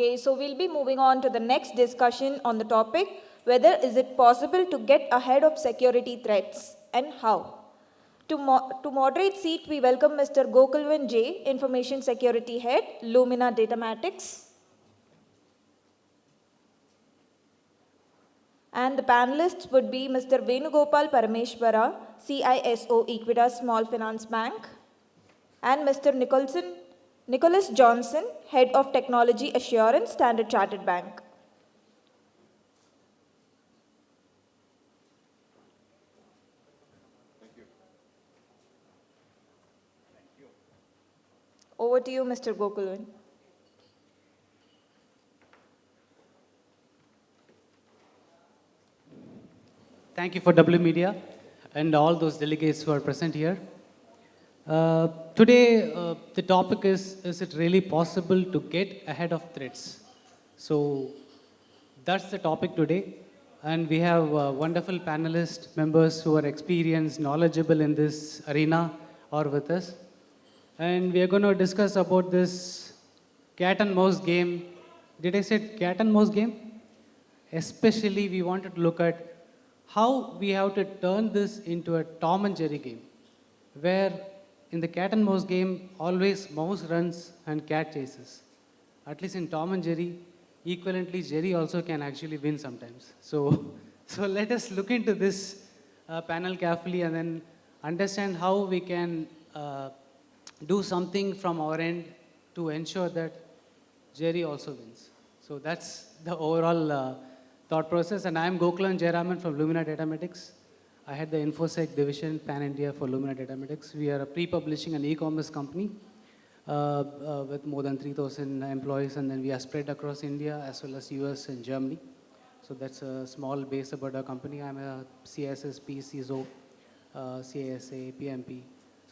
Okay, so we'll be moving on to the next discussion on the topic, whether is it possible to get ahead of security threats and how. To moderate seat, we welcome Mr. Gokulavan J, Information Security Head, Lumina Datamatics. And the panelists would be Mr. Venugopal Parameswara, CISO, Equitas Small Finance Bank, and Mr. Nicholas Johnson, Head of Technology Assurance, Standard Chartered Bank. Over to you, Mr. Gokulavan. Thank you for W.Media and all those delegates who are present here. Today, the topic is it really possible to get ahead of threats? So that's the topic today. And we have wonderful panelist members who are experienced, knowledgeable in this arena are with us. And we are going to discuss about this cat and mouse game. Did I say cat and mouse game? Especially we wanted to look at how we have to turn this into a Tom and Jerry game, where in the cat and mouse game, always mouse runs and cat chases. At least in Tom and Jerry, equivalently, Jerry also can actually win sometimes. So let us look into this panel carefully and then understand how we can do something from our end to ensure that Jerry also wins. So that's the overall thought process. And I am Gokulavan Jayaraman from Lumina Datamatics. I head the InfoSec division, Pan-India for Lumina Datamatics. We are a pre-publishing and e-commerce company with more than 3,000 employees, and then we are spread across India as well as US and Germany. So that's a small base about our company. I'm a CSSP, CISO, CASA, PMP.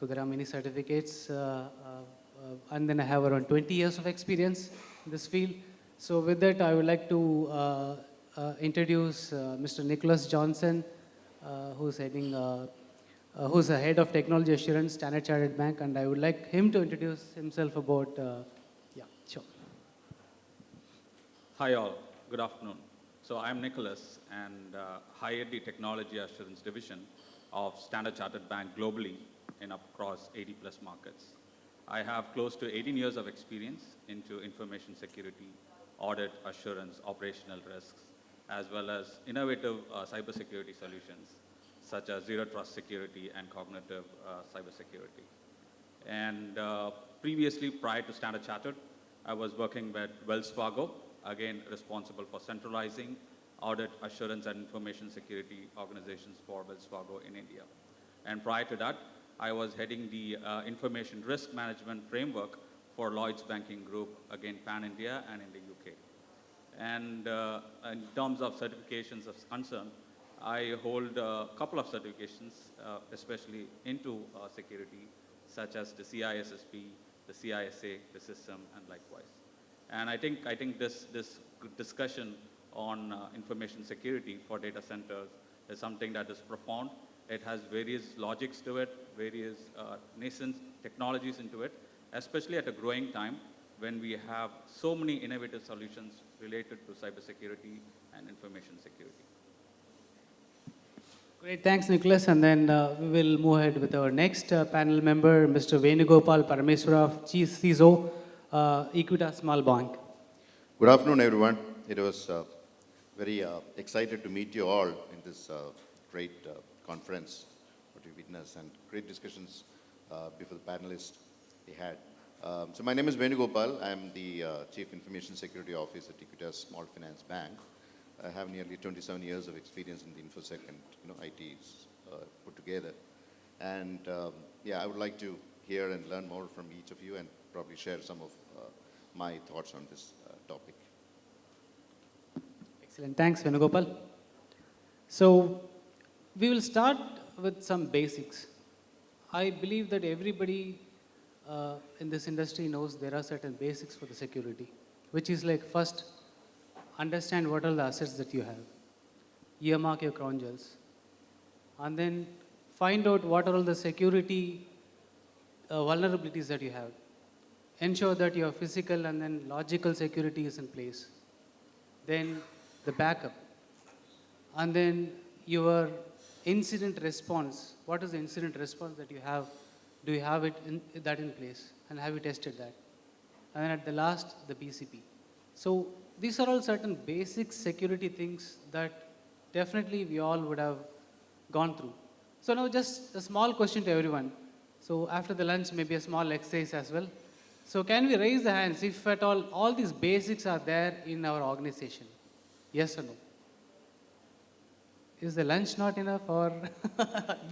So there are many certificates, and then I have around 20 years of experience in this field. So with that, I would like to introduce Mr. Nicholas Johnson, who's the head of technology assurance, Standard Chartered Bank, and I would like him to introduce himself about, yeah, sure. Hi all, good afternoon. So I'm Nicholas and hired the technology assurance division of Standard Chartered Bank globally in across 80 plus markets. I have close to 18 years of experience into information security, audit, assurance, operational risks, as well as innovative cybersecurity solutions, such as zero trust security and cognitive cybersecurity. And previously, prior to Standard Chartered, I was working with Wells Fargo, again responsible for centralizing audit, assurance, and information security organizations for Wells Fargo in India. And prior to that, I was heading the information risk management framework for Lloyds Banking Group, again Pan-India and in the UK. And in terms of certifications of concern, I hold a couple of certifications, especially into security, such as the CISSP, the CISA, the system, and likewise. And I think this discussion on information security for data centers is something that is profound. It has various logics to it, various nascent technologies into it, especially at a growing time when we have so many innovative solutions related to cybersecurity and information security. Great, thanks Nicholas. And then we will move ahead with our next panel member, Mr. Venugopal Parameswara, Chief CISO, Equitas Small Bank. Good afternoon, everyone. It was very excited to meet you all in this great conference, what we witnessed, and great discussions before the panelists we had. So my name is Venugopal. I'm the Chief Information Security Officer at Equitas Small Finance Bank. I have nearly 27 years of experience in the InfoSec and IT put together. And yeah, I would like to hear and learn more from each of you and probably share some of my thoughts on this topic. Excellent. Thanks, Venugopal. So we will start with some basics. I believe that everybody in this industry knows there are certain basics for the security, which is like first, understand what are the assets that you have, earmark your crown jewels, and then find out what are all the security vulnerabilities that you have. ensure that your physical and then logical security is in place. Then the backup. And then your incident response. What is the incident response that you have? Do you have that in place? And have you tested that? And then at the last, the BCP. So these are all certain basic security things that definitely we all would have gone through. So now just a small question to everyone. So after the lunch, maybe a small exercise as well. So can we raise the hands if at all these basics are there in our organization? Yes or no? Is the lunch not enough or,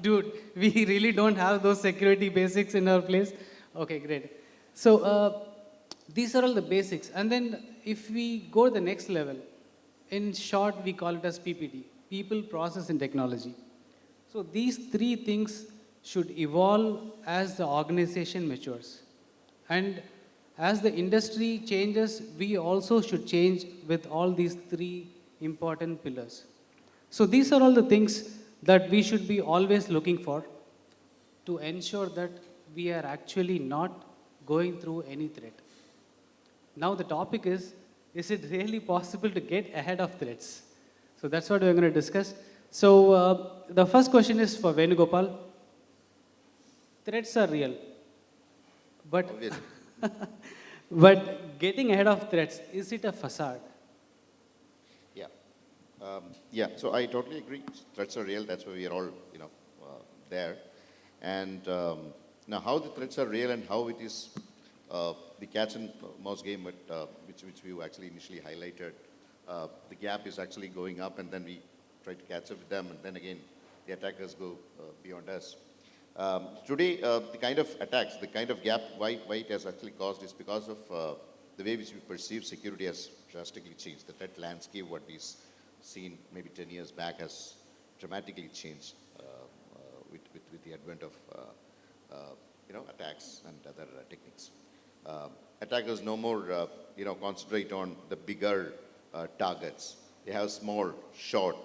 dude, we really don't have those security basics in our place? Okay, great. So these are all the basics. And then if we go to the next level, in short, we call it as PPT, people, process, and technology. So these three things should evolve as the organization matures. And as the industry changes, we also should change with all these three important pillars. So these are all the things that we should be always looking for to ensure that we are actually not going through any threat. Now the topic is it really possible to get ahead of threats? So that's what we're going to discuss. So the first question is for Venugopal. Threats are real, but, but getting ahead of threats, is it a facade? Yeah. Yeah, so I totally agree. Threats are real. That's why we are all, there. And now how the threats are real and how it is the cats and mouse game, which we actually initially highlighted, the gap is actually going up, and then we try to catch up with them, and then again, the attackers go beyond us. Today, the kind of attacks, the kind of gap, why it has actually caused is because of the way which we perceive security has drastically changed. The threat landscape, what we've seen maybe 10 years back, has dramatically changed with the advent of attacks and other techniques. Attackers no more concentrate on the bigger targets. They have small, short,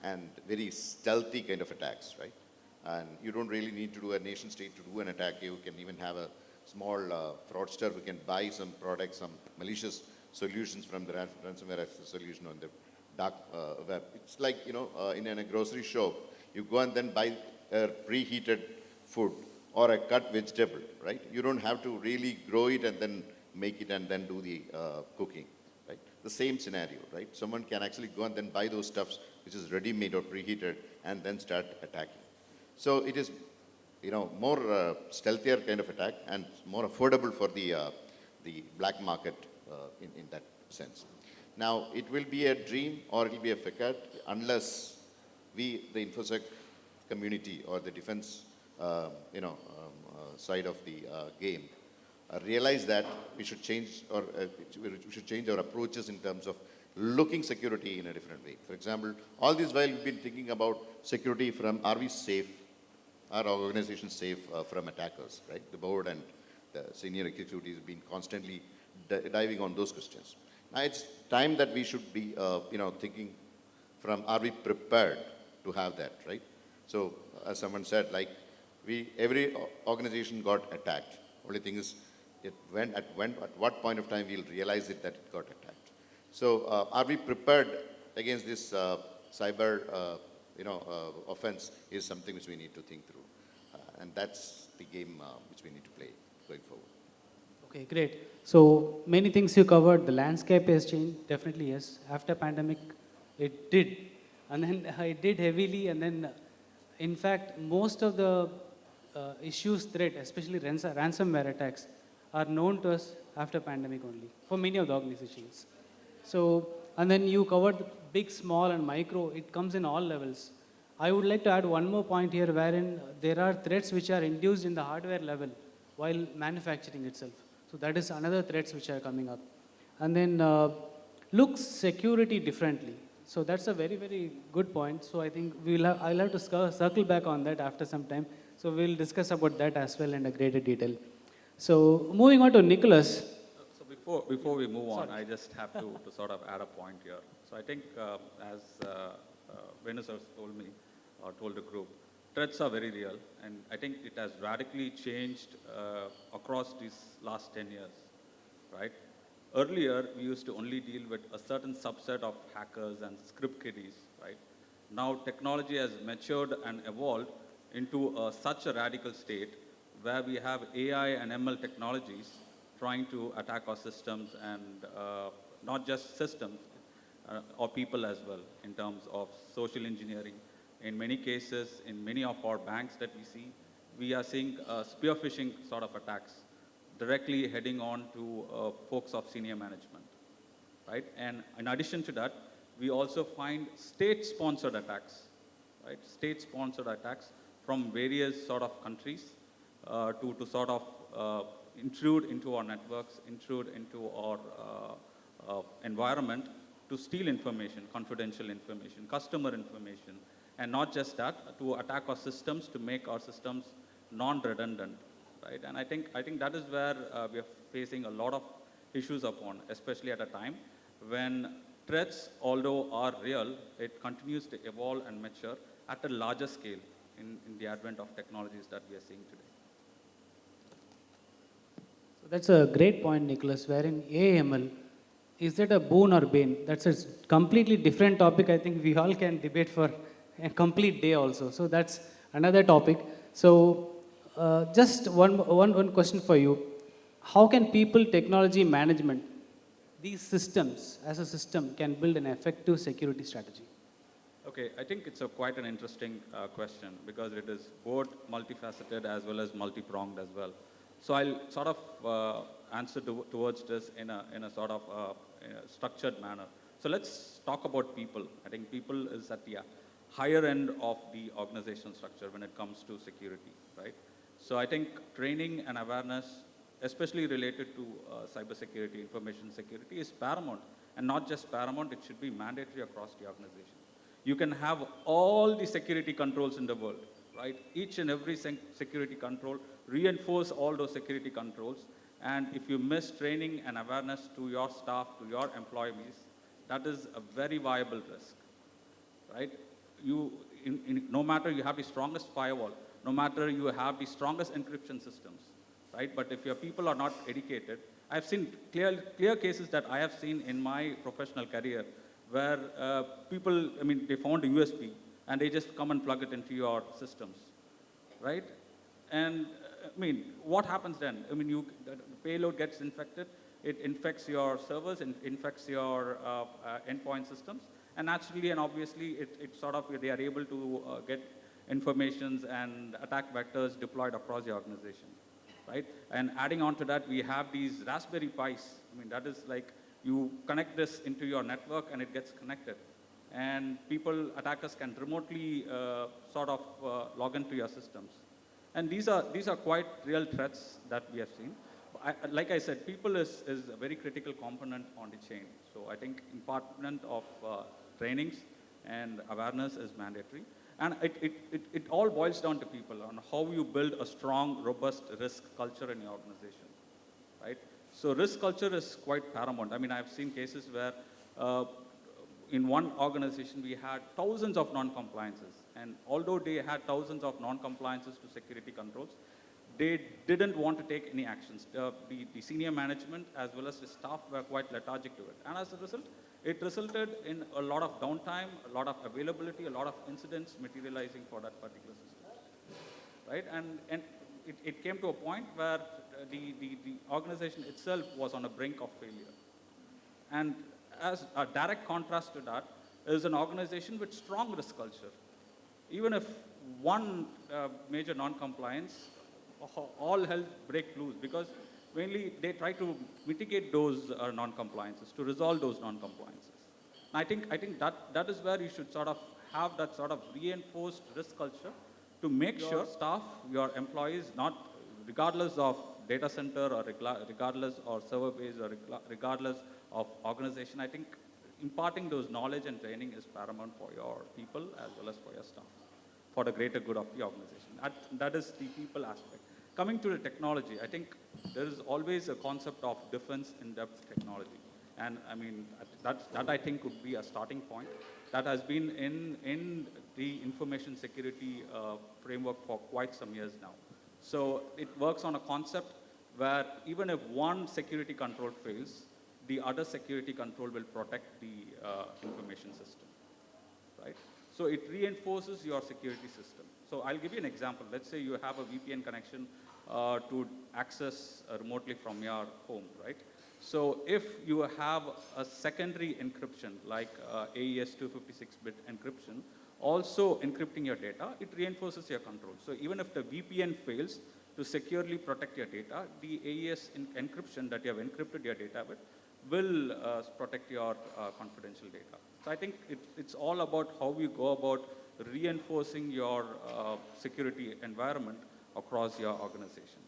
and very stealthy kind of attacks, right? And you don't really need to do a nation state to do an attack. You can even have a small fraudster who can buy some products, some malicious solutions from the ransomware solution on the dark web. It's like, in a grocery shop, you go and then buy a preheated food or a cut vegetable, right? You don't have to really grow it and then make it and then do the cooking, right? The same scenario, right? Someone can actually go and then buy those stuffs which is ready-made or preheated and then start attacking. So it is, more stealthier kind of attack and more affordable for the black market in that sense. Now, it will be a dream or it will be a facade unless we, the InfoSec community or the defense, side of the game, realize that we should change our approaches in terms of looking security in a different way. For example, all this while we've been thinking about security from, are we safe? Are our organizations safe from attackers, right? The board and the senior executives have been constantly diving on those questions. Now it's time that we should be, thinking from, are we prepared to have that, right? So as someone said, like, every organization got attacked. Only thing is, at what point of time we'll realize it that it got attacked. So are we prepared against this cyber, offense is something which we need to think through. And that's the game which we need to play going forward. Okay, great. So many things you covered. The landscape has changed. Definitely, yes. After pandemic, it did. And then it did heavily. And then, in fact, most of the issues, threat, especially ransomware attacks, are known to us after pandemic only, for many of the organizations. So, and then you covered big, small, and micro. It comes in all levels. I would like to add one more point here, wherein there are threats which are induced in the hardware level while manufacturing itself. So that is another threats which are coming up. And then looks security differently. So that's a very, very good point. So I think I'll have to circle back on that after some time. So we'll discuss about that as well in a greater detail. So moving on to Nicholas. So before we move on, I just have to sort of add a point here. So I think as Venus has told me, or told the group, threats are very real, and I think it has radically changed across these last 10 years. right? Earlier, we used to only deal with a certain subset of hackers and script kiddies, right? Now, technology has matured and evolved into such a radical state where we have AI and ML technologies trying to attack our systems and not just systems, or people as well in terms of social engineering. In many cases, in many of our banks that we see, we are seeing spear phishing sort of attacks directly heading on to folks of senior management, right? And in addition to that, we also find state-sponsored attacks, right? State-sponsored attacks from various sort of countries to sort of intrude into our networks, intrude into our environment to steal information, confidential information, customer information, and not just that, to attack our systems, to make our systems non-redundant, right? And I think that is where we are facing a lot of issues upon, especially at a time when threats, although are real, it continues to evolve and mature at a larger scale in the advent of technologies that we are seeing today. So that's a great point, Nicholas, wherein AML, is that a boon or bane? That's a completely different topic. I think we all can debate for a complete day also. So that's another topic. So just one question for you. How can people technology management, these systems as a system, can build an effective security strategy? Okay, I think it's quite an interesting question because it is both multifaceted as well as multi-pronged as well. So I'll sort of answer towards this in a sort of in a structured manner. So let's talk about people. I think people is at the higher end of the organizational structure when it comes to security, right? So I think training and awareness, especially related to cybersecurity, information security, is paramount. And not just paramount, it should be mandatory across the organization. You can have all the security controls in the world, right? Each and every security control, reinforce all those security controls. And if you miss training and awareness to your staff, to your employees, that is a very viable risk, right? No matter you have the strongest firewall, no matter you have the strongest encryption systems, right? But if your people are not educated, I've seen clear cases that I have seen in my professional career where people, I mean, they found a USB and they just come and plug it into your systems, right? And I mean, what happens then? I mean, the payload gets infected, it infects your servers, it infects your endpoint systems, and naturally and obviously, it sort of, they are able to get informations and attack vectors deployed across the organization, right? And adding on to that, we have these Raspberry Pis. I mean, that is like, you connect this into your network and it gets connected. And attackers can remotely sort of log into your systems. And these are quite real threats that we have seen. Like I said, people is a very critical component on the chain. So I think impartment of trainings and awareness is mandatory. And it all boils down to people on how you build a strong, robust risk culture in your organization, right? So risk culture is quite paramount. I mean, I've seen cases where in one organization we had thousands of non-compliances. And although they had thousands of non-compliances to security controls, they didn't want to take any actions. The senior management as well as the staff were quite lethargic to it. And as a result, it resulted in a lot of downtime, a lot of availability, a lot of incidents materializing for that particular system, right? And it came to a point where the organization itself was on a brink of failure. And as a direct contrast to that is an organization with strong risk culture. Even if one major non-compliance, all hell break loose, because mainly they try to mitigate those non-compliances, to resolve those non-compliances. And I think that is where you should sort of have that sort of reinforced risk culture to make sure staff, your employees, not regardless of data center or regardless of server base or regardless of organization, I think imparting those knowledge and training is paramount for your people as well as for your staff, for the greater good of the organization. That is the people aspect. Coming to the technology, I think there is always a concept of defense in-depth technology. And I mean, that I think would be a starting point that has been in the information security framework for quite some years now. So it works on a concept where even if one security control fails, the other security control will protect the information system, right? So it reinforces your security system. So I'll give you an example. Let's say you have a VPN connection to access remotely from your home, right? So if you have a secondary encryption like AES 256-bit encryption, also encrypting your data, it reinforces your control. So even if the VPN fails to securely protect your data, the AES encryption that you have encrypted your data with will protect your confidential data. So I think it's all about how you go about reinforcing your security environment across your organization.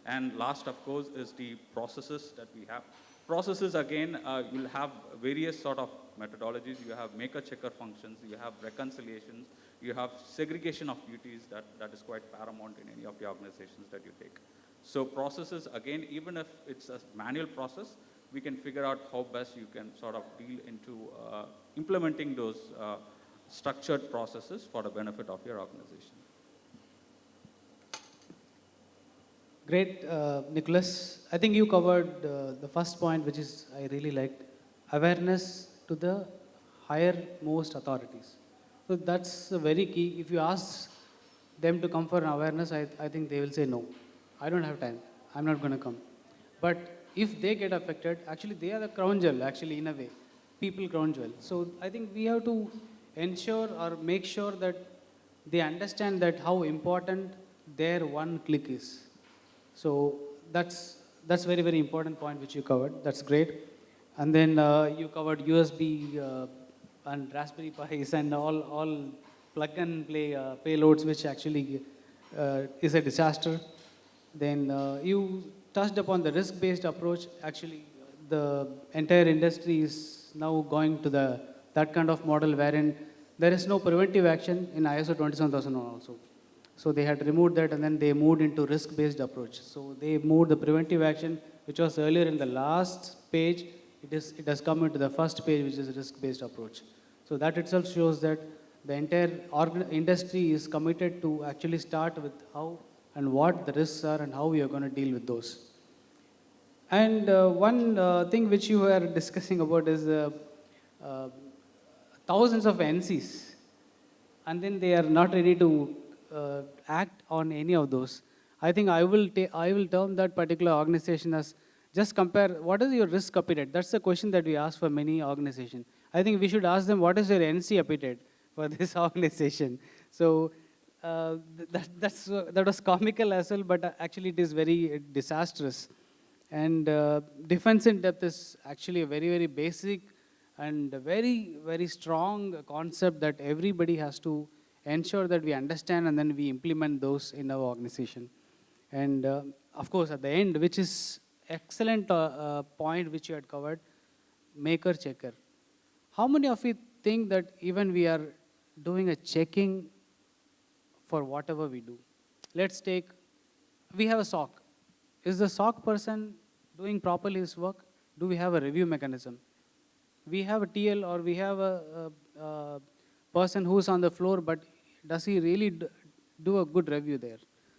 And last, of course, is the processes that we have. Processes, again, you'll have various sort of methodologies. You have maker-checker functions, you have reconciliations, you have segregation of duties that is quite paramount in any of the organizations that you take. So processes, again, even if it's a manual process, we can figure out how best you can sort of deal into implementing those structured processes for the benefit of your organization. Great, Nicholas. I think you covered the first point, which is I really liked, awareness to the higher most authorities. So that's very key. If you ask them to come for an awareness, I think they will say no. I don't have time. I'm not going to come. But if they get affected, actually they are the crown jewel, actually in a way, people crown jewel. So I think we have to ensure or make sure that they understand that how important their one click is. So that's very, very important point which you covered. That's great. And then you covered USB and Raspberry Pis and all plug and play payloads, which actually is a disaster. Then you touched upon the risk-based approach. Actually, the entire industry is now going to that kind of model wherein there is no preventive action in ISO 27001 also. So they had removed that and then they moved into risk-based approach. So they moved the preventive action, which was earlier in the last page. It has come into the first page, which is risk-based approach. So that itself shows that the entire industry is committed to actually start with how and what the risks are and how we are going to deal with those. And one thing which you were discussing about is thousands of NCs, and then they are not ready to act on any of those. I think I will term that particular organization as just compare what is your risk appetite. That's the question that we ask for many organizations. I think we should ask them what is your NC appetite for this organization. So that was comical as well, but actually it is very disastrous. And defense in depth is actually a very, very basic and a very, very strong concept that everybody has to ensure that we understand and then we implement those in our organization. And of course, at the end, which is excellent point which you had covered, maker checker. How many of you think that even we are doing a checking for whatever we do? Let's take, we have a SOC. Is the SOC person doing properly his work? Do we have a review mechanism? We have a TL or we have a person who's on the floor, but does he really do a good review there?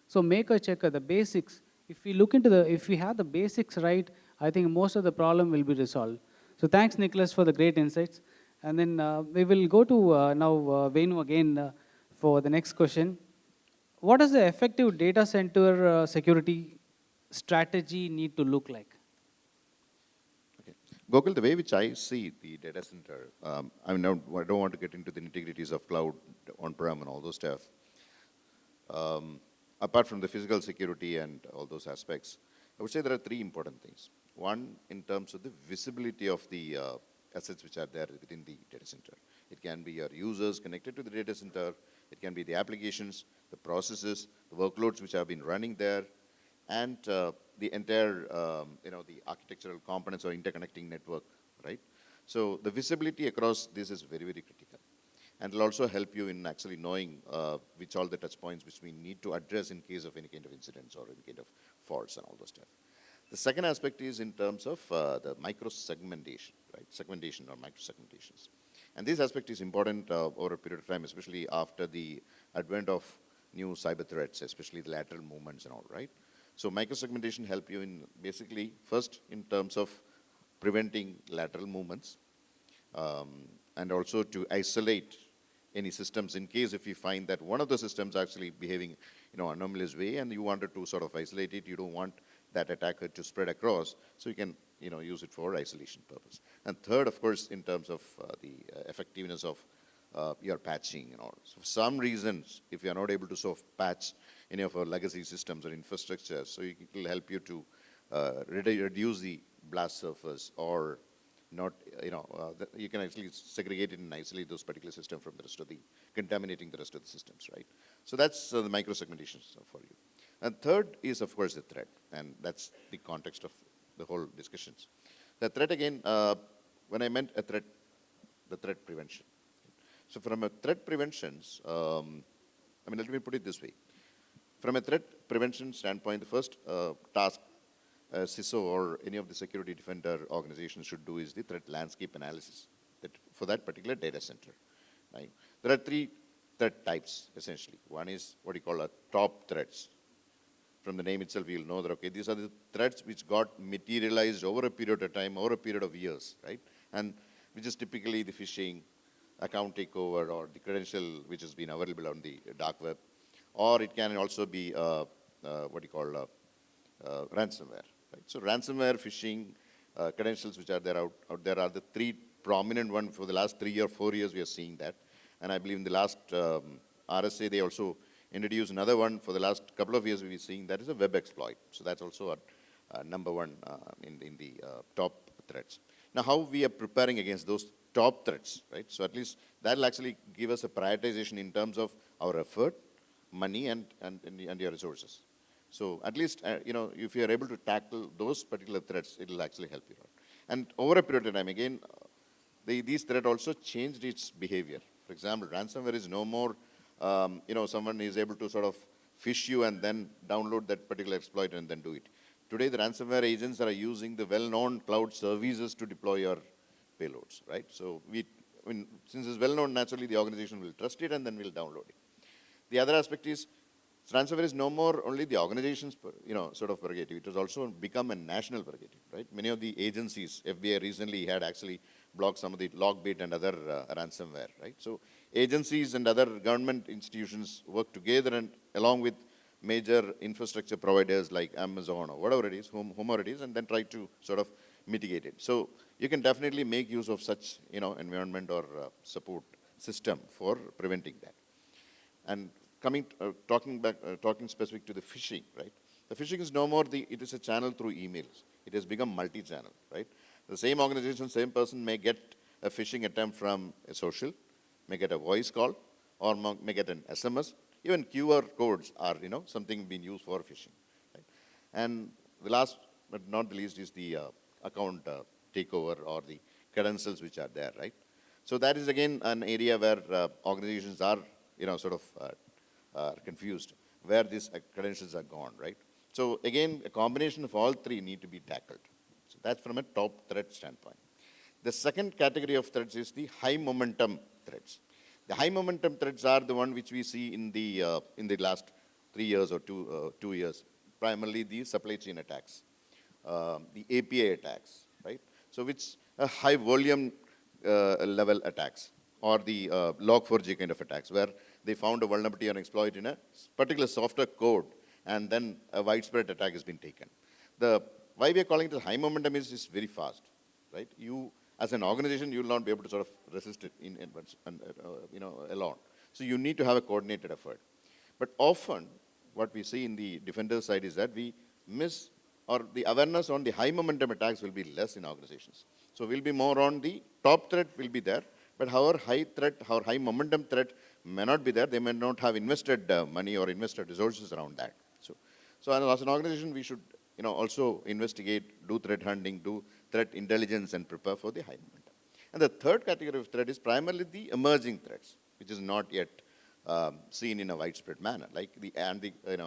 So maker checker, the basics. If we look into if we have the basics right, I think most of the problem will be resolved. So thanks, Nicholas, for the great insights. And then we will go to now Venu again for the next question. What does the effective data center security strategy need to look like? Okay. Gokul, the way which I see the data center, I mean, I don't want to get into the nitty-gritties of cloud, on-prem, and all those stuff. Apart from the physical security and all those aspects, I would say there are three important things. One, in terms of the visibility of the assets which are there within the data center. It can be your users connected to the data center. It can be the applications, the processes, the workloads which have been running there, and the entire, the architectural components or interconnecting network, right? So the visibility across this is very, very critical. And it'll also help you in actually knowing which all the touch points which we need to address in case of any kind of incidents or any kind of faults and all those stuff. The second aspect is in terms of the micro-segmentation, right? Segmentation or micro-segmentations. And this aspect is important over a period of time, especially after the advent of new cyber threats, especially the lateral movements and all, right? So microsegmentation help you in basically, first in terms of preventing lateral movements, and also to isolate any systems in case if you find that one of the systems actually behaving, anomalous way, and you wanted to sort of isolate it, you don't want that attacker to spread across, so you can, use it for isolation purpose. And third, of course, in terms of the effectiveness of your patching and all. So for some reasons, if you are not able to sort of patch any of our legacy systems or infrastructure, so it will help you to reduce the blast surface, or not, you can actually segregate it and isolate those particular systems from the rest of the, contaminating the rest of the systems, right? So that's the microsegmentation for you. And third is, of course, the threat, and that's the context of the whole discussions. The threat, again, when I meant a threat, the threat prevention. So from a threat preventions, let me put it this way. From a threat prevention standpoint, the first task CISO or any of the security defender organizations should do is the threat landscape analysis for that particular data center. Right? There are three threat types, essentially. One is what you call top threats. From the name itself, you'll know that, okay, these are the threats which got materialized over a period of time, over a period of years, right? And which is typically the phishing, account takeover, or the credential which has been available on the dark web. Or it can also be ransomware. Right? So ransomware, phishing, credentials which are there out there are the three prominent ones. For the last 3 or 4 years, we are seeing that. And I believe in the last RSA, they also introduced another one. For the last couple of years, we've been seeing that is a web exploit. So that's also a number one in the top threats. Now, how we are preparing against those top threats, right? So at least that'll actually give us a prioritization in terms of our effort, money, and your resources. So at least, if you are able to tackle those particular threats, it will actually help you out. And over a period of time, again, these threats also changed its behavior. For example, ransomware is no more, someone is able to sort of phish you and then download that particular exploit and then do it. Today, the ransomware agents are using the well-known cloud services to deploy your payloads, right? So since it's well-known, naturally, the organization will trust it and then will download it. The other aspect is, ransomware is no more only the organization's, sort of prerogative. It has also become a national prerogative, right? Many of the agencies, FBI recently had actually blocked some of the Logbit and other ransomware, right? So agencies and other government institutions work together and along with major infrastructure providers like Amazon or whatever it is, whomever it is, and then try to sort of mitigate it. So you can definitely make use of such, environment or support system for preventing that. And talking specific to the phishing, right? The phishing is no more it is a channel through emails. It has become multi-channel, right? The same organization, same person may get a phishing attempt from a social, may get a voice call, or may get an SMS. Even QR codes are, something being used for phishing. Right? And the last but not the least is the account takeover or the credentials which are there, right? So that is again an area where organizations are, confused, where these credentials are gone, right? So again, a combination of all three need to be tackled. So that's from a top threat standpoint. The second category of threats is the high momentum threats. The high momentum threats are the one which we see in the last 3 years or 2 years, primarily the supply chain attacks, the API attacks, right? So which high volume level attacks, or the Log4j kind of attacks, where they found a vulnerability or exploit in a particular software code, and then a widespread attack has been taken. Why we are calling it high momentum is it's very fast, right? You, as an organization, you will not be able to sort of resist it alone. So you need to have a coordinated effort. But often, what we see in the defender side is that we miss, or the awareness on the high momentum attacks will be less in organizations. So we'll be more on the top threat will be there, but our high momentum threat may not be there. They may not have invested money or invested resources around that. So as an organization, we should also investigate, do threat hunting, do threat intelligence, and prepare for the high momentum. And the third category of threat is primarily the emerging threats, which is not yet seen in a widespread manner, like the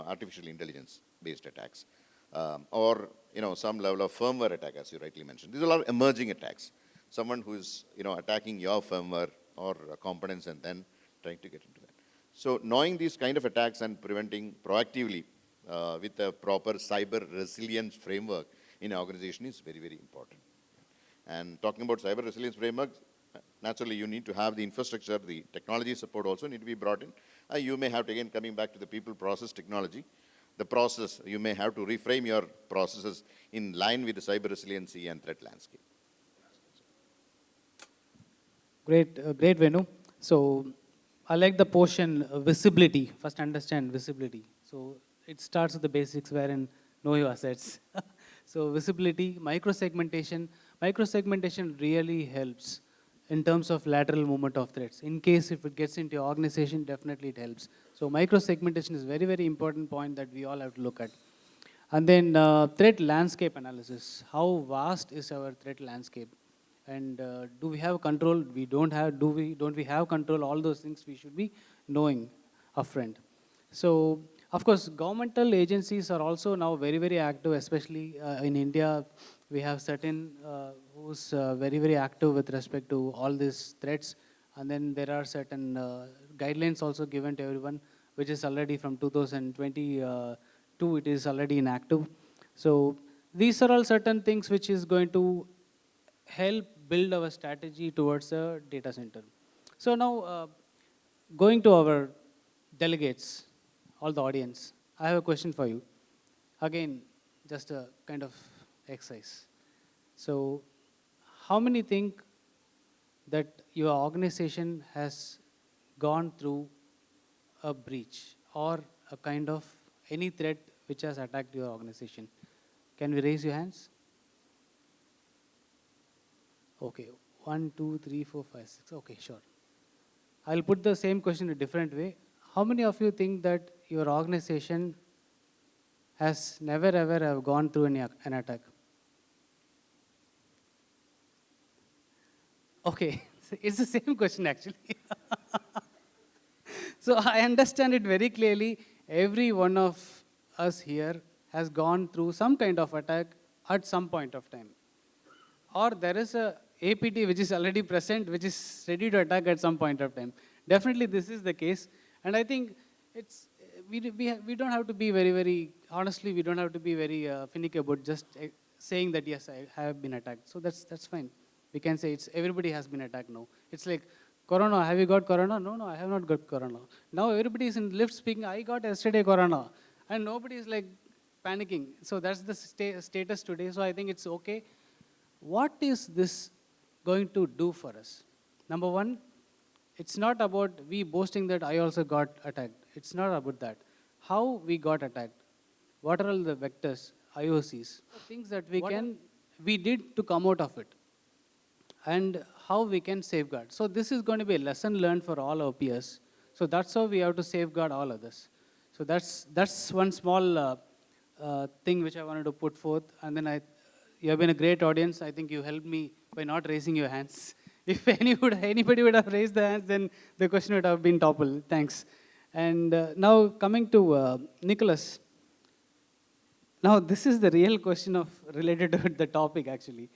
artificial intelligence-based attacks, or some level of firmware attack, as you rightly mentioned. These are all emerging attacks. Someone who is attacking your firmware or components and then trying to get into that. So knowing these kind of attacks and preventing proactively with a proper cyber resilience framework in an organization is very, very important. And talking about cyber resilience framework, naturally you need to have the infrastructure, the technology support also need to be brought in. You may have to, again, coming back to the people, process, technology, the process, you may have to reframe your processes in line with the cyber resiliency and threat landscape. Great, Venu. So I like the portion visibility. First, understand visibility. So it starts with the basics, wherein know your assets. So visibility, micro-segmentation. Micro-segmentation really helps in terms of lateral movement of threats. In case if it gets into your organization, definitely it helps. So micro-segmentation is very, very important point that we all have to look at. And then threat landscape analysis. How vast is our threat landscape? And do we have control? We don't have. Don't we have control? All those things we should be knowing upfront. So, of course, governmental agencies are also now very, very active, especially in India. We have certain who's very, very active with respect to all these threats. And then there are certain guidelines also given to everyone, which is already from 2022, it is already inactive. So these are all certain things which is going to help build our strategy towards a data center. So now, going to our delegates, all the audience, I have a question for you. Again, just a kind of exercise. So, how many think that your organization has gone through a breach or a kind of any threat which has attacked your organization? Can we raise your hands? Okay, 1, 2, 3, 4, 5, 6. Okay, sure. I'll put the same question a different way. How many of you think that your organization has never ever have gone through an attack? Okay, it's the same question actually. So I understand it very clearly. Every one of us here has gone through some kind of attack at some point of time. Or there is a APT which is already present, which is ready to attack at some point of time. Definitely this is the case. And I think it's, we don't have to be very, honestly, we don't have to be very finicky about just saying that, yes, I have been attacked. So that's fine. We can say everybody has been attacked now. It's like, Corona, have you got Corona? No, I have not got Corona. Now everybody is in lift speaking, I got yesterday Corona. And nobody is like panicking. So that's the status today. So I think it's okay. What is this going to do for us? Number one, it's not about we boasting that I also got attacked. It's not about that. How we got attacked? What are all the vectors, IOCs, things that we did to come out of it, and how we can safeguard. So this is going to be a lesson learned for all our peers. So that's how we have to safeguard all others. So that's one small thing which I wanted to put forth. And then you have been a great audience. I think you helped me by not raising your hands. If anybody would have raised their hands, then the question would have been toppled. Thanks. And now coming to Nicholas. Now this is the real question related to the topic actually.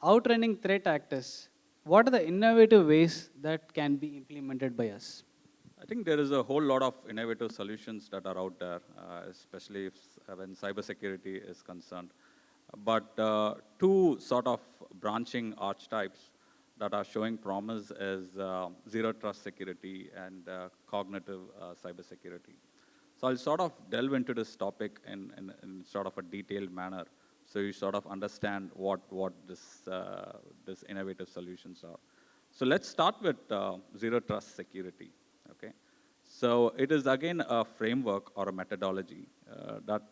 Outrunning threat actors. What are the innovative ways that can be implemented by us? I think there is a whole lot of innovative solutions that are out there, especially when cybersecurity is concerned. But two sort of branching archetypes that are showing promise is zero trust security and cognitive cybersecurity. So I'll sort of delve into this topic in sort of a detailed manner, so you sort of understand what this innovative solutions are. So let's start with zero trust security. Okay, so it is again a framework or a methodology that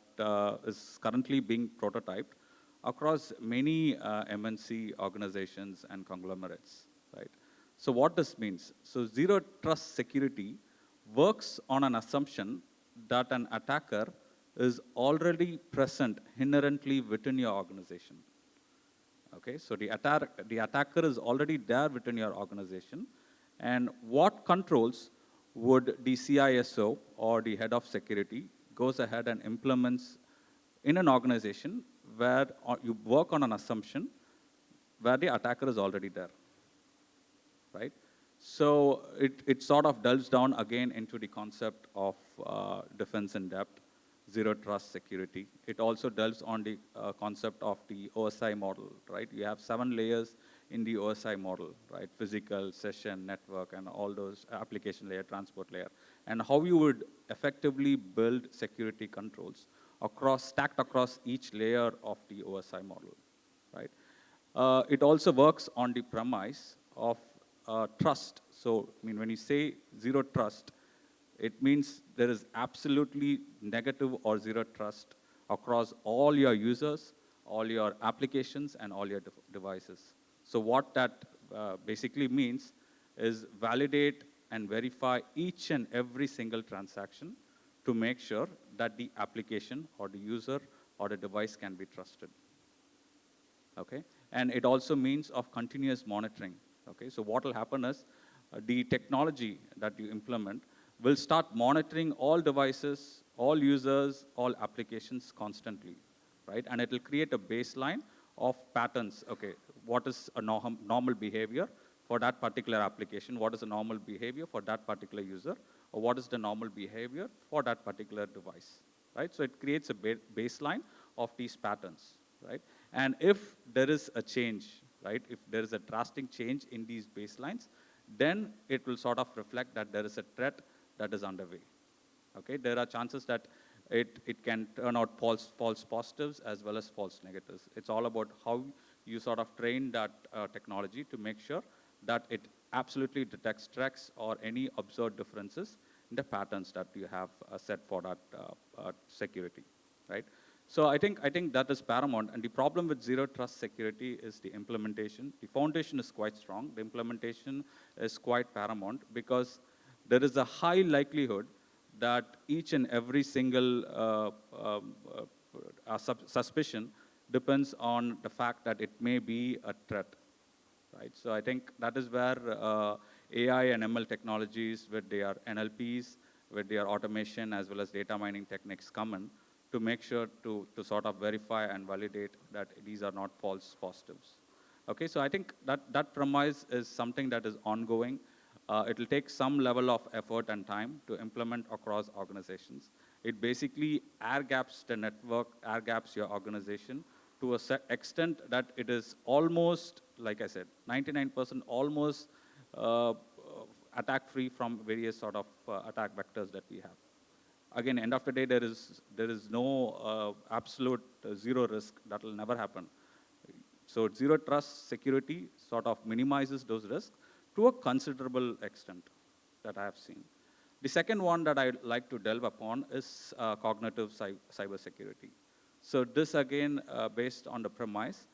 is currently being prototyped across many MNC organizations and conglomerates, right? So what this means? So zero trust security works on an assumption that an attacker is already present inherently within your organization. Okay, so the attacker is already there within your organization, and what controls would the CISO or the head of security goes ahead and implements in an organization where you work on an assumption where the attacker is already there, right? So it sort of delves down again into the concept of defense in depth, zero trust security. It also delves on the concept of the OSI model, right? You have 7 layers in the OSI model, right? Physical, session, network, and all those application layer, transport layer. And how you would effectively build security controls stacked across each layer of the OSI model, right? It also works on the premise of trust. So, I mean, when you say zero trust, it means there is absolutely negative or zero trust across all your users, all your applications, and all your devices. So what that basically means is validate and verify each and every single transaction to make sure that the application or the user or the device can be trusted. Okay? And it also means of continuous monitoring. Okay? So what will happen is the technology that you implement will start monitoring all devices, all users, all applications constantly, right? And it will create a baseline of patterns. Okay, what is a normal behavior for that particular application? What is a normal behavior for that particular user? Or what is the normal behavior for that particular device, right? So it creates a baseline of these patterns, right? And if there is a change, right, if there is a drastic change in these baselines, then it will sort of reflect that there is a threat that is underway. Okay, there are chances that it can turn out false positives as well as false negatives. It's all about how you sort of train that technology to make sure that it absolutely detects threats or any observed differences in the patterns that you have set for that security, right? So I think that is paramount. And the problem with zero trust security is the implementation. The foundation is quite strong. The implementation is quite paramount because there is a high likelihood that each and every single suspicion depends on the fact that it may be a threat, right? So I think that is where AI and ML technologies with their NLPs, with their automation as well as data mining techniques come in to make sure to sort of verify and validate that these are not false positives. Okay, so I think that premise is something that is ongoing. It will take some level of effort and time to implement across organizations. It basically air gaps the network, air gaps your organization to a extent that it is almost, like I said, 99% almost attack-free from various sort of attack vectors that we have. Again, end of the day, there is no absolute zero risk. That will never happen. So zero trust security sort of minimizes those risks to a considerable extent that I have seen. The second one that I'd like to delve upon is cognitive cybersecurity. So this again, based on the premise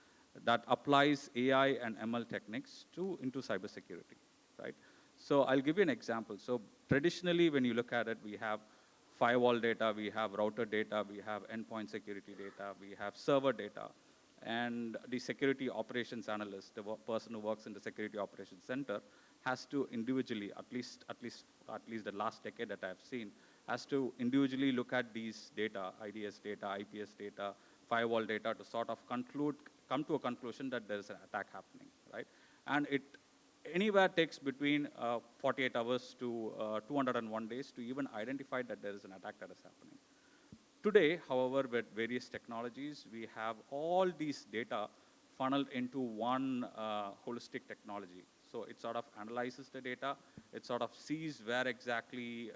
that applies AI and ML techniques into cybersecurity, right? So I'll give you an example. So traditionally, when you look at it, we have firewall data, we have router data, we have endpoint security data, we have server data, and the security operations analyst, the person who works in the security operations center, has to individually, at least the last decade that I've seen, has to individually look at these data, IDS data, IPS data, firewall data, to sort of come to a conclusion that there is an attack happening, right? And it anywhere takes between 48 hours to 201 days to even identify that there is an attack that is happening. Today, however, with various technologies, we have all these data funneled into one holistic technology. So it sort of analyzes the data, it sort of sees where exactly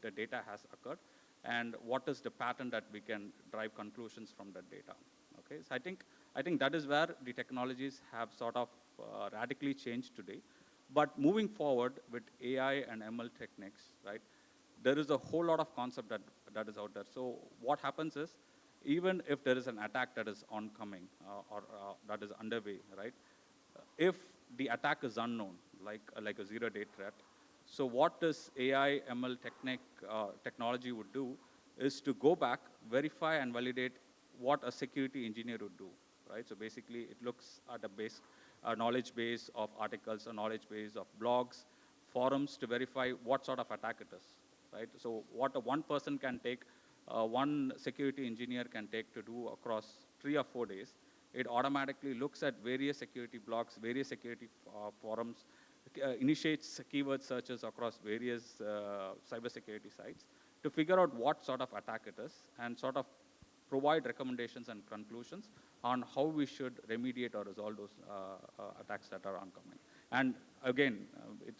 the data has occurred, and what is the pattern that we can drive conclusions from that data. Okay, so I think that is where the technologies have sort of radically changed today. But moving forward with AI and ML techniques, right, there is a whole lot of concept that is out there. So what happens is, even if there is an attack that is oncoming or that is underway, right, if the attack is unknown, like a zero-day threat, so what this AI ML technology would do is to go back, verify and validate what a security engineer would do, right? So basically, it looks at a knowledge base of articles, a knowledge base of blogs, forums to verify what sort of attack it is, right? So what one person can take, one security engineer can take to do across 3 or 4 days, it automatically looks at various security blogs, various security forums, initiates keyword searches across various cybersecurity sites to figure out what sort of attack it is and sort of provide recommendations and conclusions on how we should remediate or resolve those attacks that are oncoming. And again,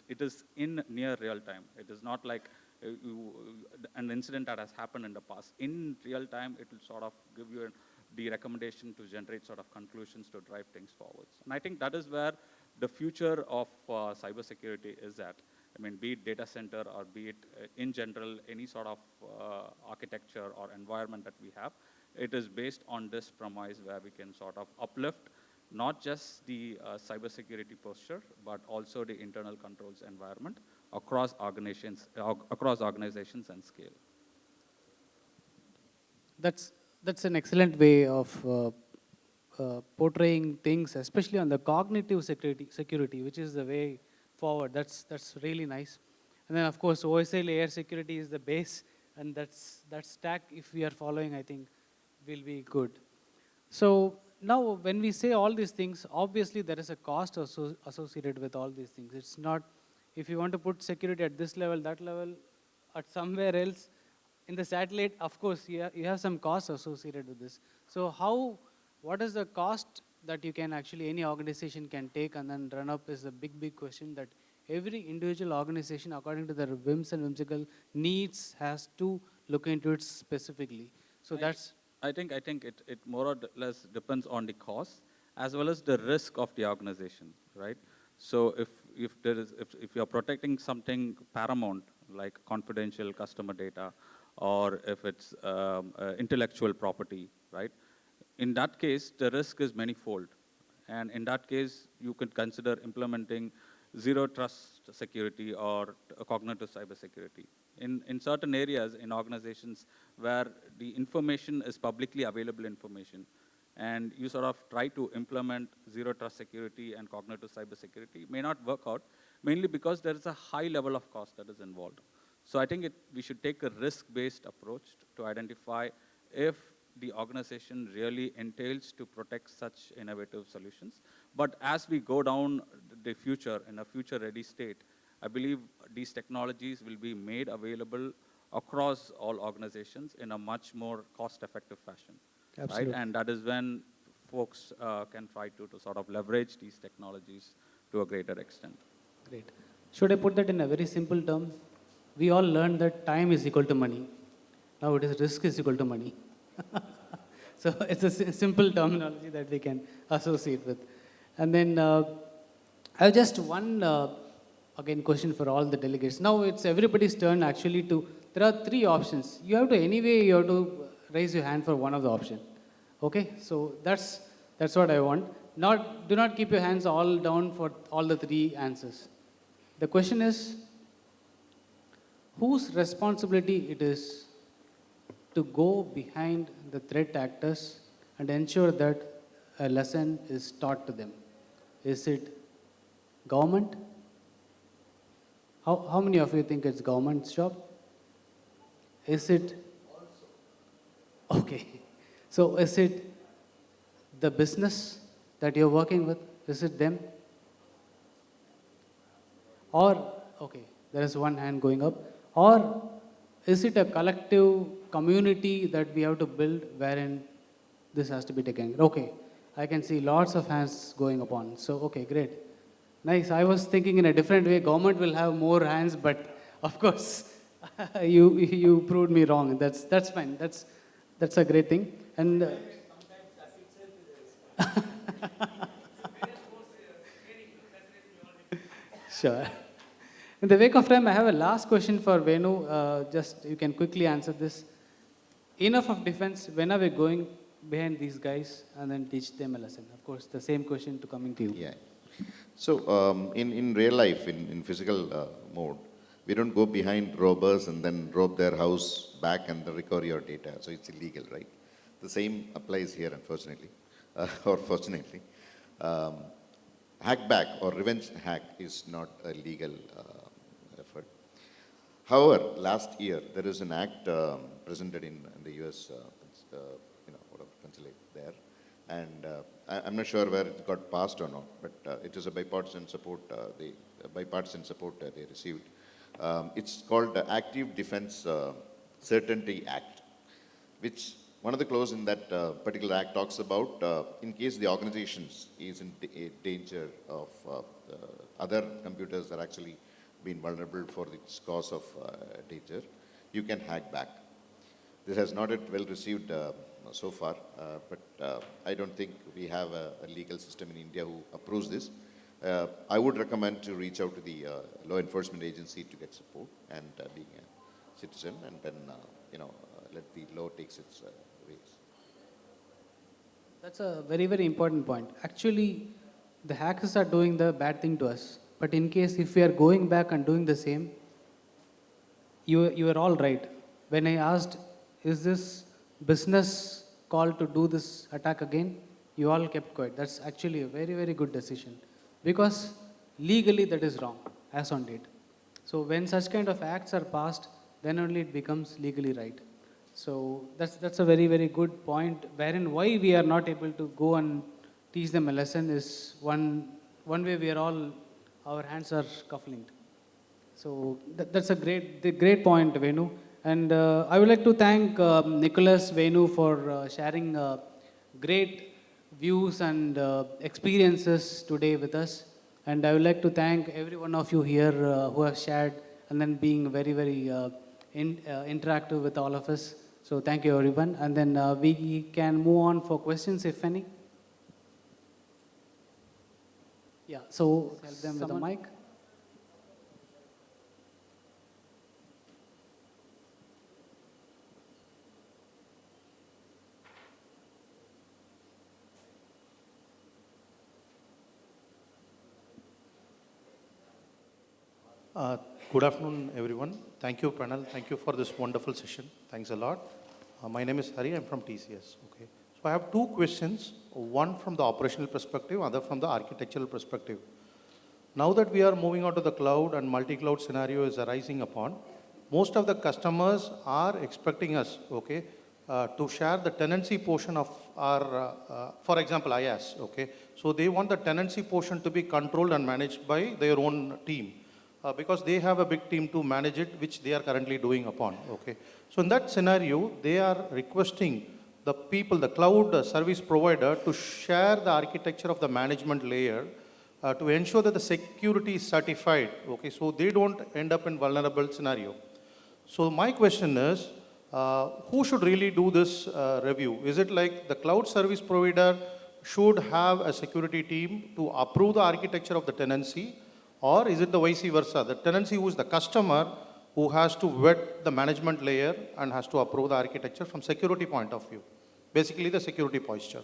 it is in near real time. It is not like an incident that has happened in the past. In real time, it will sort of give you the recommendation to generate sort of conclusions to drive things forwards. And I think that is where the future of cybersecurity is at. I mean, be it data center or be it in general, any sort of architecture or environment that we have, it is based on this premise where we can sort of uplift not just the cybersecurity posture, but also the internal controls environment across organizations and scale. That's an excellent way of portraying things, especially on the cognitive security, which is the way forward. That's really nice. And then, of course, OSI layer security is the base, and that stack, if we are following, I think, will be good. So now, when we say all these things, obviously there is a cost associated with all these things. It's not, if you want to put security at this level, that level, at somewhere else, in the satellite, of course, you have some costs associated with this. So what is the cost that you can actually, any organization can take and then run up is a big question that every individual organization, according to their whims and whimsical needs, has to look into it specifically. So I think it more or less depends on the cost as well as the risk of the organization, right? So if you're protecting something paramount like confidential customer data, or if it's intellectual property, right? In that case, the risk is manifold. And in that case, you could consider implementing zero trust security or cognitive cybersecurity. In certain areas, in organizations where the information is publicly available information, and you sort of try to implement zero trust security and cognitive cybersecurity, may not work out, mainly because there is a high level of cost that is involved. So I think we should take a risk-based approach to identify if the organization really entails to protect such innovative solutions. But as we go down the future, in a future-ready state, I believe these technologies will be made available across all organizations in a much more cost-effective fashion. Absolutely. Right? And that is when folks can try to sort of leverage these technologies to a greater extent. Great. Should I put that in a very simple term? We all learned that time is equal to money. Now it is risk is equal to money. So it's a simple terminology that we can associate with. And then I have just one, again, question for all the delegates. Now it's everybody's turn actually there are three options. You have to raise your hand for one of the option. Okay, so that's what I want. Do not keep your hands all down for all the three answers. The question is, whose responsibility it is to go behind the threat actors and ensure that a lesson is taught to them? Is it government? How many of you think it's government's job? Is it? Okay. So is it the business that you're working with? Is it them? Or, okay, there is one hand going up. Or is it a collective community that we have to build wherein this has to be taken? Okay, I can see lots of hands going upon. So, okay, great. Nice. I was thinking in a different way. Government will have more hands, but of course, you proved me wrong. That's fine. That's a great thing. And sure. In the wake of time, I have a last question for Venu. Just you can quickly answer this. Enough of defense. When are we going behind these guys and then teach them a lesson? Of course, the same question to coming to you. Yeah. So in real life, in physical mode, we don't go behind robbers and then rob their house back and recover your data. So it's illegal, right? The same applies here, unfortunately, or fortunately. Hackback or revenge hack is not a legal effort. However, last year there is an act presented in the U.S. Consulate there, and I'm not sure where it got passed or not, but it is a bipartisan support. They received. It's called Active Defense Certainty Act, which one of the clause in that particular act talks about in case the organizations is in danger of other computers are actually being vulnerable for this cause of danger, you can hack back. This has not yet well received so far, but I don't think we have a legal system in India who approves this. I would recommend to reach out to the law enforcement agency to get support and being a citizen, and then let the law takes its ways. That's a very, very important point. Actually, the hackers are doing the bad thing to us. But in case if we are going back and doing the same, you are all right. When I asked, is this business call to do this attack again? You all kept quiet. That's actually a very, very good decision. Because legally that is wrong, as on date. So when such kind of acts are passed, then only it becomes legally right. So that's a very, very good point, wherein why we are not able to go and teach them a lesson is one way we are all, our hands are scuffling. So that's a great point, Venu. And I would like to thank Nicholas, Venu for sharing great views and experiences today with us. And I would like to thank every one of you here who have shared and then being very, very interactive with all of us. So thank you, everyone. And then we can move on for questions, if any. Yeah, so help them with the mic. Good afternoon, everyone. Thank you, panel. Thank you for this wonderful session. Thanks a lot. My name is Hari. I'm from TCS. Okay. So I have two questions, one from the operational perspective, other from the architectural perspective. Now that we are moving on to the cloud and multi-cloud scenario is arising upon, most of the customers are expecting us, okay, to share the tenancy portion of our, for example, IaaS, okay. So they want the tenancy portion to be controlled and managed by their own team. Because they have a big team to manage it, which they are currently doing upon, okay. So in that scenario, they are requesting the people, the cloud service provider to share the architecture of the management layer to ensure that the security is certified, okay, so they don't end up in vulnerable scenario. So my question is, who should really do this review? Is it like the cloud service provider should have a security team to approve the architecture of the tenancy, or is it the vice versa? The tenancy who is the customer who has to vet the management layer and has to approve the architecture from security point of view. Basically the security posture.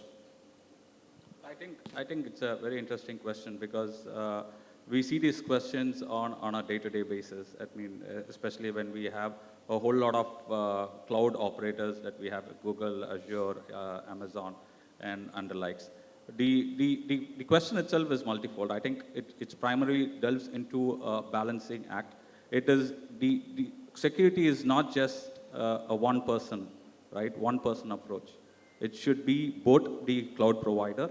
I think it's a very interesting question because we see these questions on a day-to-day basis. I mean, especially when we have a whole lot of cloud operators that we have Google, Azure, Amazon, and the likes. The question itself is multifold. I think it's primarily delves into a balancing act. It is the security is not just a one person, right? One person approach. It should be both the cloud provider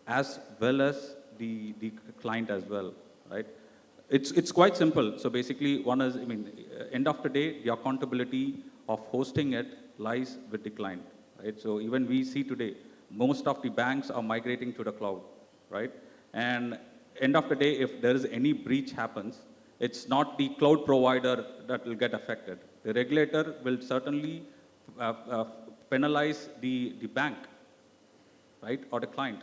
as well as the client as well, right? It's quite simple. So basically, one is, I mean, end of the day, the accountability of hosting it lies with the client, right? So even we see today, most of the banks are migrating to the cloud, right? And end of the day, if there is any breach happens, it's not the cloud provider that will get affected. The regulator will certainly penalize the bank, right, or the client.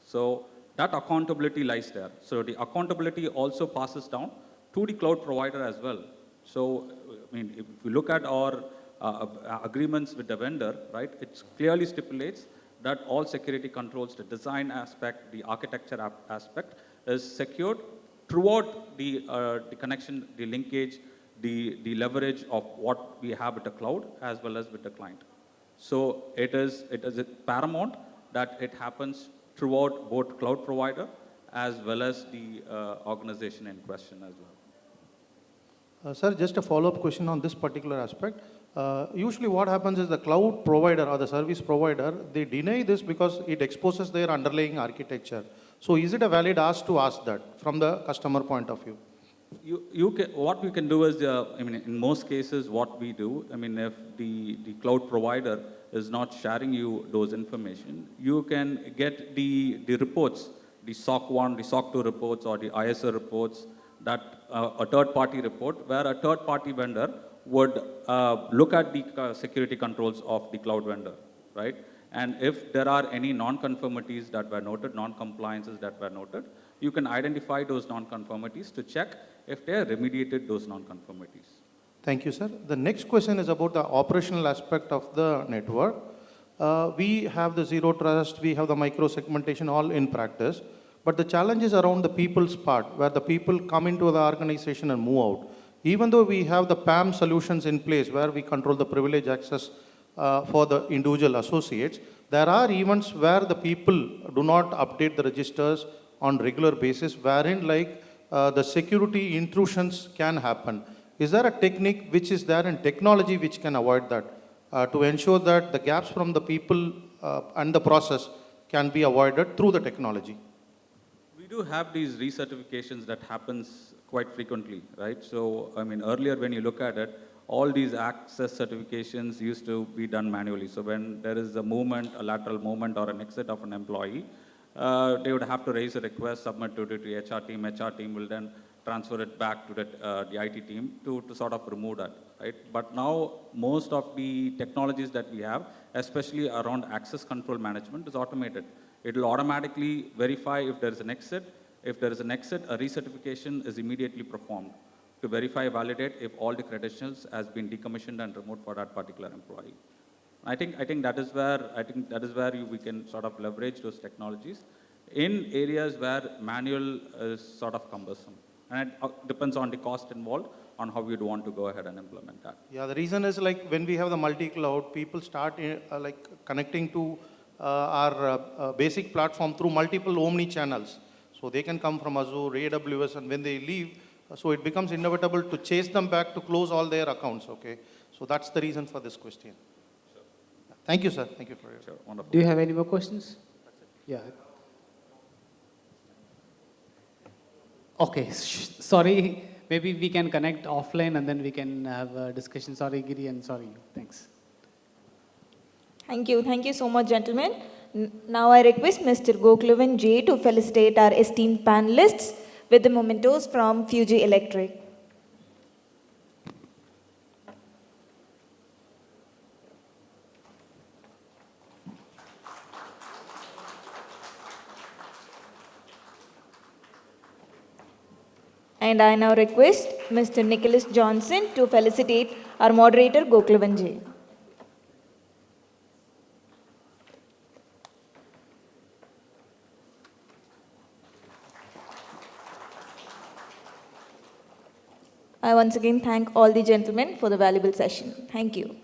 So that accountability lies there. So the accountability also passes down to the cloud provider as well. So, I mean, if we look at our agreements with the vendor, right, it clearly stipulates that all security controls, the design aspect, the architecture aspect is secured throughout the connection, the linkage, the leverage of what we have with the cloud as well as with the client. So it is paramount that it happens throughout both cloud provider as well as the organization in question as well. Sir, just a follow-up question on this particular aspect. Usually what happens is the cloud provider or the service provider, they deny this because it exposes their underlying architecture. So is it a valid ask to ask that from the customer point of view? what we can do is, in most cases, what we do, if the cloud provider is not sharing you those information, you can get the reports, the SOC 1, the SOC 2 reports, or the ISO reports, that a third-party report, where a third-party vendor would look at the security controls of the cloud vendor, right? And if there are any non-conformities that were noted, non-compliances that were noted, you can identify those non-conformities to check if they remediated those non-conformities. Thank you, sir. The next question is about the operational aspect of the network. We have the zero trust, we have the micro segmentation all in practice, but the challenge is around the people's part, where the people come into the organization and move out. Even though we have the PAM solutions in place where we control the privilege access for the individual associates, there are events where the people do not update the registers on regular basis, wherein the security intrusions can happen. Is there a technique which is there in technology which can avoid that, to ensure that the gaps from the people and the process can be avoided through the technology? We do have these recertifications that happens quite frequently, right? So, earlier when you look at it, all these access certifications used to be done manually. So when there is a movement, a lateral movement or an exit of an employee, they would have to raise a request, submit to the HR team. HR team will then transfer it back to the IT team to sort of remove that, right? But now most of the technologies that we have, especially around access control management, is automated. It will automatically verify if there is an exit. If there is an exit, a recertification is immediately performed to verify, validate if all the credentials has been decommissioned and removed for that particular employee. I think that is where we can sort of leverage those technologies in areas where manual is sort of cumbersome, and it depends on the cost involved on how you'd want to go ahead and implement that. Yeah, the reason is when we have the multi-cloud, people start connecting to our basic platform through multiple omni channels. So they can come from Azure, AWS, and when they leave, so it becomes inevitable to chase them back to close all their accounts, okay? So that's the reason for this question. Sure. Thank you, sir. Thank you for your... Sure. Wonderful. Do you have any more questions? Yeah. Okay, sorry, maybe we can connect offline and then we can have a discussion. Sorry, Giri, and sorry. Thanks. Thank you so much, gentlemen. Now I request Mr. Gokulavan J to felicitate our esteemed panelists with the mementos from Fuji Electric. And I now request Mr. Nicholas Johnson to felicitate our moderator Gokulavan J. I once again thank all the gentlemen for the valuable session. Thank you.